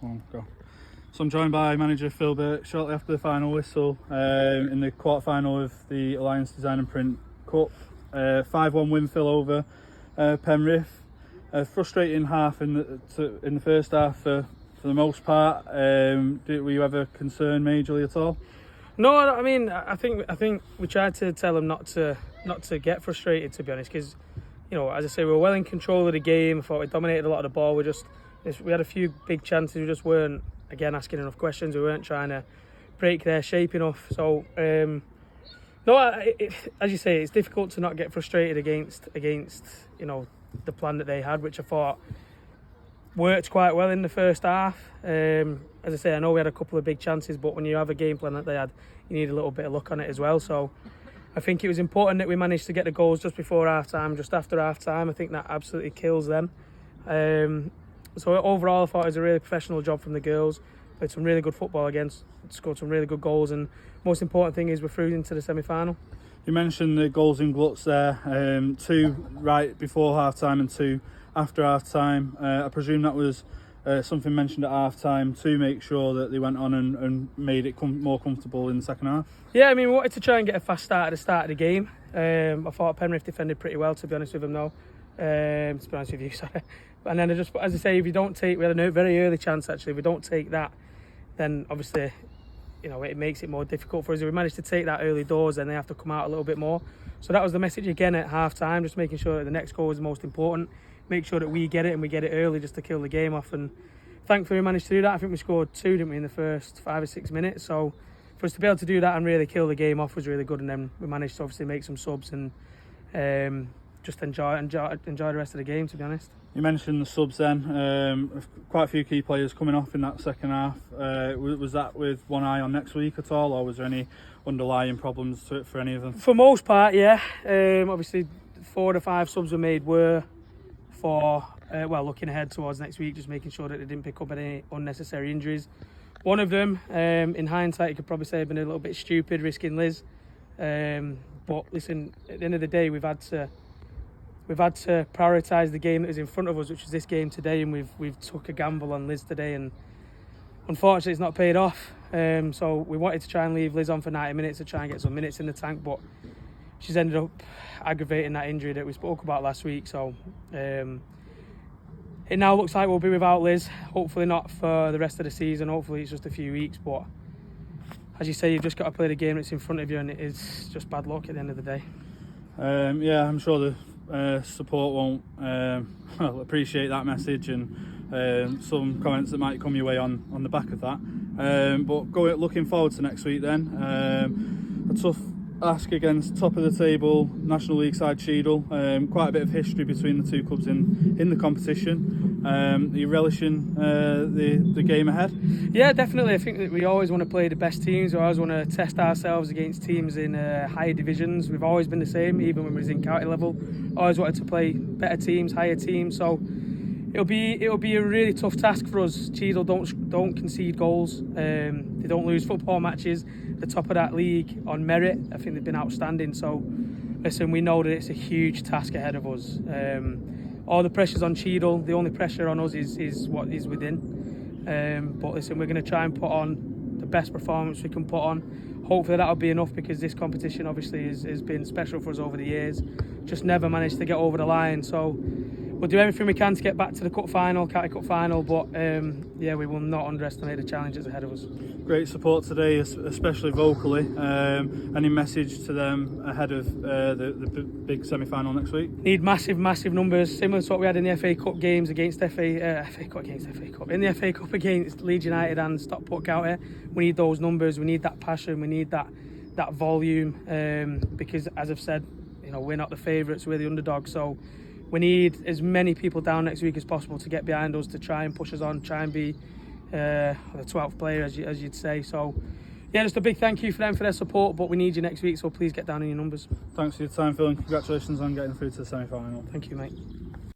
Oh, go. So I'm joined by manager Phil Burke shortly after the final whistle in the quarter-final of the Alliance Design and Print Cup. 5-1 win, Phil, over Penrith. Frustrating half in the first half for the most part. Were you ever concerned majorly at all? No, I mean, I think we tried to tell them not to get frustrated, to be honest, because, you know, as I say, we were well in control of the game. I thought we dominated a lot of the ball. We had a few big chances. We just weren't, again, asking enough questions. We weren't trying to break their shape enough. So, as you say, it's difficult to not get frustrated against you know, the plan that they had, which I thought worked quite well in the first half. As I say, I know we had a couple of big chances, but when you have a game plan that they had, you need a little bit of luck on it as well. So I think it was important that we managed to get the goals just before half time, just after half time. I think that absolutely kills them. So overall, I thought it was a really professional job from the girls. Played some really good football against, scored some really good goals, and most important thing is we're through into the semi-final. You mentioned the goals in gluts there, 2 right before half time and 2 after half time. I presume that was something mentioned at half time to make sure that they went on and made it more comfortable in the second half. Yeah, I mean, we wanted to try and get a fast start at the start of the game. I thought Penrith defended pretty well, to be honest with them, though. To be honest with you, sorry. And then as I say, if you don't take, we had a very early chance actually. If we don't take that, then obviously, you know, it makes it more difficult for us. If we manage to take that early doors, then they have to come out a little bit more. So that was the message again at half time, just making sure that the next goal is the most important. Make sure that we get it and we get it early just to kill the game off. And thankfully we managed to do that. I think we scored 2, didn't we, in the first 5 or 6 minutes. So for us to be able to do that and really kill the game off was really good. And then we managed to obviously make some subs and just enjoy the rest of the game, to be honest. You mentioned the subs then, quite a few key players coming off in that second half. Was that with one eye on next week at all, or was there any underlying problems to it for any of them? For most part, yeah. Obviously 4 to 5 subs were made for looking ahead towards next week, just making sure that they didn't pick up any unnecessary injuries. One of them, in hindsight, you could probably say had been a little bit stupid, risking Liz. But listen, at the end of the day, we've had to prioritise the game that was in front of us, which was this game today, and we've took a gamble on Liz today, and unfortunately it's not paid off. So we wanted to try and leave Liz on for 90 minutes to try and get some minutes in the tank, but she's ended up aggravating that injury that we spoke about last week. So it now looks like we'll be without Liz. Hopefully not for the rest of the season. Hopefully it's just a few weeks, but as you say, you've just got to play the game that's in front of you, and it is just bad luck at the end of the day. Yeah, I'm sure the support won't appreciate that message and some comments that might come your way on the back of that. But looking forward to next week then. A tough ask against top of the table National League side Cheadle. Quite a bit of history between the two clubs in the competition. Are you relishing the game ahead? Yeah, definitely. I think that we always want to play the best teams. We always want to test ourselves against teams in higher divisions. We've always been the same, even when we was in county level. Always wanted to play better teams, higher teams. So it'll be a really tough task for us. Cheadle don't concede goals. They don't lose football matches. The top of that league on merit. I think they've been outstanding. So listen, we know that it's a huge task ahead of us. All the pressure's on Cheadle. The only pressure on us is what is within. But listen, we're going to try and put on the best performance we can put on. Hopefully that'll be enough, because this competition obviously has been special for us over the years. Just never managed to get over the line. So we'll do everything we can to get back to the county cup final. But yeah, we will not underestimate the challenges ahead of us. Great support today, especially vocally. Any message to them ahead of the big semi-final next week? Need massive numbers, similar to what we had in the FA Cup games against FA Cup in the FA Cup against Leeds United and Stockport County. We need those numbers. We need that passion. We need that volume. Because as I've said, you know, we're not the favourites. We're the underdogs. So we need as many people down next week as possible to get behind us, to try and push us on, try and be the 12th player, as you'd say. So yeah, just a big thank you for them for their support, but we need you next week, so please get down in your numbers. Thanks for your time, Phil, and congratulations on getting through to the semi-final. Thank you, mate.